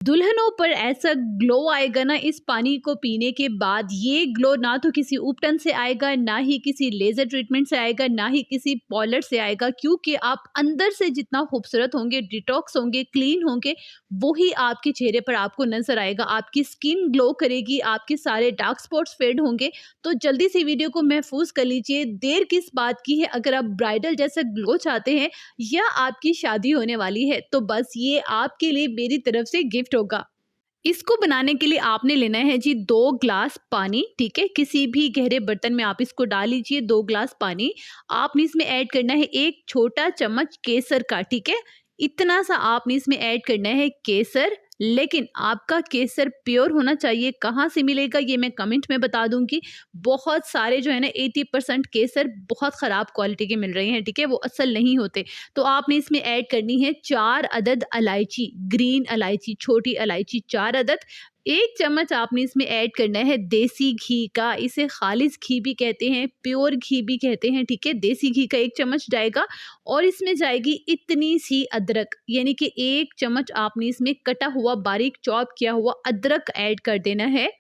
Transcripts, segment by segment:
दुल्हनों पर ऐसा ग्लो आएगा ना इस पानी को पीने के बाद। ये ग्लो ना तो किसी उपटन से आएगा, ना ही किसी लेजर ट्रीटमेंट से आएगा, ना ही किसी पार्लर से आएगा, क्योंकि आप अंदर से जितना खूबसूरत होंगे, डिटॉक्स होंगे, क्लीन होंगे, वही आपके चेहरे पर आपको नजर आएगा। आपकी स्किन ग्लो करेगी, आपके सारे डार्क स्पॉट्स फेड होंगे। तो जल्दी से वीडियो को महफूज कर लीजिए। देर किस बात की है? अगर आप ब्राइडल जैसा ग्लो चाहते हैं या आपकी शादी होने वाली है, तो बस ये आपके लिए मेरी तरफ से गिफ्ट होगा। इसको बनाने के लिए आपने लेना है जी 2 ग्लास पानी, ठीक है? किसी भी गहरे बर्तन में आप इसको डाल लीजिए 2 ग्लास पानी। आपने इसमें ऐड करना है 1 छोटा चम्मच केसर का, ठीक है? इतना सा आपने इसमें ऐड करना है केसर, लेकिन आपका केसर प्योर होना चाहिए। कहाँ से मिलेगा ये मैं कमेंट में बता दूँगी। बहुत सारे जो है ना 80% केसर बहुत ख़राब क्वालिटी के मिल रहे हैं, ठीक है? वो असल नहीं होते। तो आपने इसमें ऐड करनी है 4 अदद इलायची, ग्रीन इलायची, छोटी इलायची 4 अदद। 1 चम्मच आपने इसमें ऐड करना है देसी घी का, इसे खालिस घी भी कहते हैं, प्योर घी भी कहते हैं, ठीक है? देसी घी का 1 चम्मच जाएगा और इसमें जाएगी इतनी सी अदरक, यानी कि 1 चम्मच आपने इसमें कटा हुआ बारीक चॉप किया हुआ अदरक ऐड कर देना है।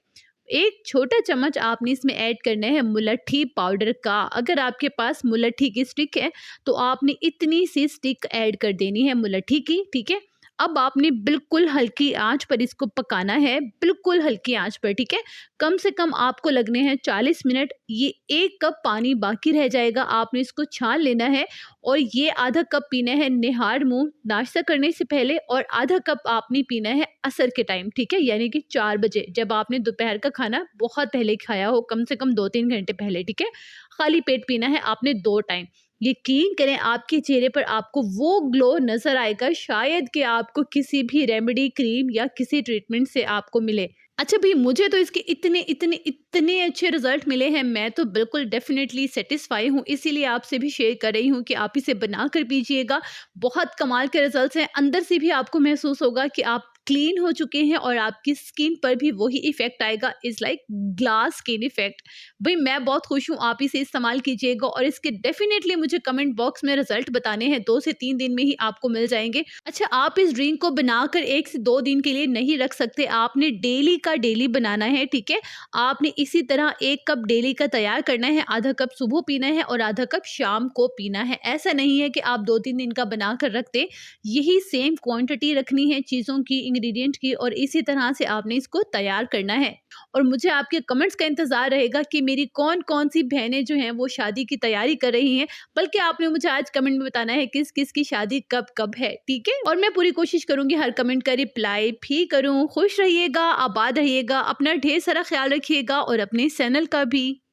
1 छोटा चम्मच आपने इसमें ऐड करना है मुलट्ठी पाउडर का। अगर आपके पास मुलट्ठी की स्टिक है, तो आपने इतनी सी स्टिक ऐड कर देनी है मुलट्ठी की, ठीक है? अब आपने बिल्कुल हल्की आँच पर इसको पकाना है, बिल्कुल हल्की आँच पर, ठीक है? कम से कम आपको लगने हैं 40 मिनट। ये 1 कप पानी बाकी रह जाएगा, आपने इसको छान लेना है और ये आधा कप पीना है निहार मुँह नाश्ता करने से पहले और आधा कप आपने पीना है असर के टाइम, ठीक है? यानी कि 4 बजे, जब आपने दोपहर का खाना बहुत पहले खाया हो, कम से कम 2-3 घंटे पहले, ठीक है? खाली पेट पीना है आपने 2 टाइम। यकीन करें आपके चेहरे पर आपको वो ग्लो नज़र आएगा शायद कि आपको किसी भी रेमेडी, क्रीम या किसी ट्रीटमेंट से आपको मिले। अच्छा भई, मुझे तो इसके इतने इतने इतने अच्छे रिज़ल्ट मिले हैं, मैं तो बिल्कुल डेफ़िनेटली सैटिस्फ़ाई हूँ, इसीलिए आपसे भी शेयर कर रही हूँ कि आप इसे बना कर पीजिएगा। बहुत कमाल के रिज़ल्ट्स हैं, अंदर से भी आपको महसूस होगा कि आप क्लीन हो चुके हैं और आपकी स्किन पर भी वही इफ़ेक्ट आएगा, is like glass skin effect. भई मैं बहुत खुश हूँ, आप इसे इस्तेमाल कीजिएगा और इसके डेफ़िनेटली मुझे कमेंट बॉक्स में रिज़ल्ट बताने हैं, 2 से 3 दिन में ही आपको मिल जाएँगे। अच्छा, आप इस ड्रिंक को बनाकर 1 से 2 दिन के लिए नहीं रख सकते, आपने डेली का डेली बनाना है, ठीक है? आपने इसी तरह 1 कप डेली का तैयार करना है, आधा कप सुबह पीना है और आधा कप शाम को पीना है। ऐसा नहीं है कि आप 2-3 दिन का बना कर रख दें, यही सेम क्वांटिटी रखनी है चीज़ों की, इंग्रीडिएंट की और इसी तरह से आपने इसको तैयार करना है। और मुझे आपके कमेंट्स का इंतज़ार रहेगा कि मेरी कौन-कौन सी बहनें जो हैं वो शादी की तैयारी कर रही हैं, बल्कि आपने मुझे आज कमेंट में बताना है किस-किस की शादी कब-कब है, ठीक है? और मैं पूरी कोशिश करूँगी हर कमेंट का रिप्लाई भी करूँ। खुश रहिएगा, आबाद रहिएगा, अपना ढेर सारा ख़्याल रखिएगा और अपने चैनल का भी।